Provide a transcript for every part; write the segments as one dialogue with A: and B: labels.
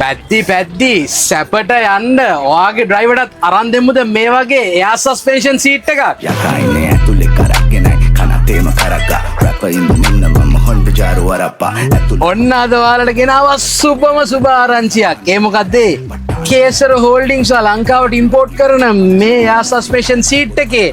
A: පැද්දි සැපට යන්න ඔයාගේ ඩ්‍රයිවර්ටත් අරන් දෙමුද මේ වගේ එයා සස්පෙන්ෂන් සීට් එකක්?
B: යකයිනේ ඇතුලේ කරක්ගෙනයි කනතේම කරක්කා රැපින් මෙන්න මම හොන්ඩ ජාරු වරප්පා
A: ඔන්න අද ඔයාලට ගෙනාවා සුබ ආරංචියක්. ඒ මොකද්ද? කේසර හෝල්ඩින්ග්ස් ලංකාවට ඉම්පෝට් කරන මේ එයා සස්පෙන්ෂන් සීට් එකේ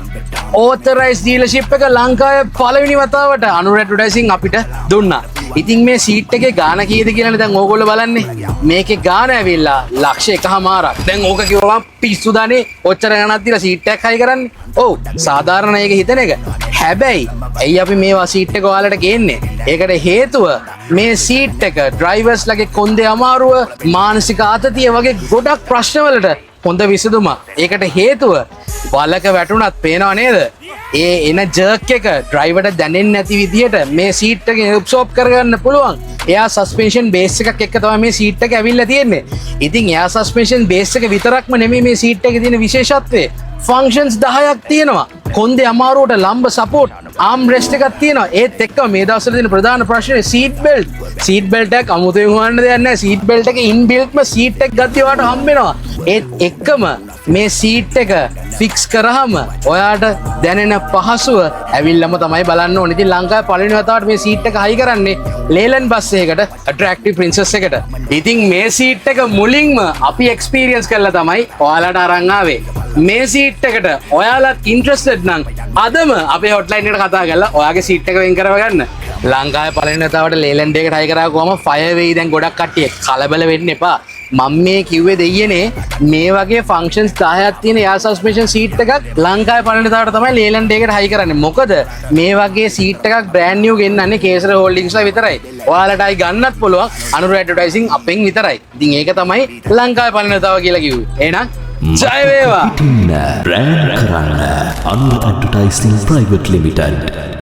A: ඕතරයිස් ඩීලර්ෂිප් එක ලංකාවේ පළවෙනි වතාවට අනුර ඇඩ්වර්ටයිසිං අපිට දුන්නා. ඉතින් මේ සීට් එකේ ගාන කීයද කියලානේ දැන් ඕගොල්ලෝ බලන්නේ. මේකේ ගාන ඇවිල්ලා ලක්ෂ 1.5ක්. දැන් ඕක කිව්වම පිස්සු දානේ ඔච්චර ගණනක් දීලා සීට් එකක් හයි කරන්නේ. ඔව් සාධාරණ ඒක හිතන එක. හැබැයි ඇයි අපි මේවා සීට් එක ඔයාලට ගේන්නේ? ඒකට හේතුව මේ සීට් එක ඩ්‍රයිවර්ස්ලගේ කොන්දේ අමාරුව මානසික ආතතිය වගේ ගොඩක් ප්‍රශ්නවලට හොඳ විසඳුමක්. ඒකට හේතුව වලක වැටුණත් පේනව නේද? ඒ එන ජර්ක් එක ඩ්‍රයිවර්ට දැනෙන්නේ නැති විදිහට මේ සීට් එක එබ්සෝබ් කරගන්න පුළුවන්. එයා සස්පෙන්ෂන් බේස් එකක් එක්ක තමයි මේ සීට් එක ඇවිල්ලා තියෙන්නේ. ඉතින් එයා සස්පෙන්ෂන් බේස් එක විතරක්ම නෙමෙයි මේ සීට් එකේ තියෙන විශේෂත්වය. ෆන්ක්ෂන්ස් 10ක් තියෙනවා. කොන්දේ අමාරුවට ලම්බ සපෝට් ආම් රෙස්ට් එකක් තියෙනවා. ඒත් එක්කම මේ දවස්වල තියෙන ප්‍රධාන ප්‍රශ්නේ සීට් බෙල්ට්. සීට් බෙල්ට් එක අමුතුවෙන් හොයන්න දෙයක් නැහැ. සීට් බෙල්ට් එක ඉන්බිල්ට්ම සීට් එක ගත්තී ඔයාලට හම්බ වෙනවා. ඒත් එක්කම මේ සීට් එක ෆික්ස් කරාම ඔයාට දැනෙන පහසුව ඇවිල්ලාම තමයි බලන්න ඕනේ. ඉතින් ලංකාවේ පළවෙනි වතාවට මේ සීට් එක හයි කරන්නේ ලේලන් බස් එකකට ඇට්‍රැක්ටිව් ප්‍රින්සස් එකට. ඉතින් මේ සීට් එක මුලින්ම අපි එක්ස්පීරියන්ස් කරලා තමයි ඔයාලට අරන් ආවේ. මේ සීට් එකට ඔයාලත් ඉන්ට්‍රස්ටඩ් නම් අදම අපේ හොට්ලයින් එකට කතා කරලා ඔයාගේ සීට් එක වෙන් කරව ගන්න. ලංකාවේ පළවෙනි වතාවට ලේලන්ඩ් එකකට හයි කරා කොහම ෆයර් වෙයි දැන් ගොඩක් කට්ටිය කලබල වෙන්න එපා. මම මේ කිව්වේ දෙයියනේ මේ වගේ ෆන්ක්ෂන්ස් 10ක් තියෙන එයා සස්පෙන්ෂන් සීට් එකක් ලංකාවේ පළවෙනි වතාවට තමයි ලේලන්ඩ් එකකට හයි කරන්නේ. මොකද මේ වගේ සීට් එකක් බ්‍රෑන්ඩ් නිව් ගෙන්නන්නේ කේසර හෝල්ඩින්ග්ස්ලා විතරයි. ඔයාලටයි ගන්නත් පුළුවන් අනුර ඇඩ්වර්ටයිසිං අපෙන් විතරයි. ඉතින් ඒක තමයි ලංකාවේ පළවෙනි වතාව කියලා කිව්වේ. එහෙනම් ජය වේවා.
C: බ්‍රෑන්ඩ් කරන්න අනුර ඇඩ්වර්ටයිසිං ප්‍රයිවට් ලිමිටඩ්.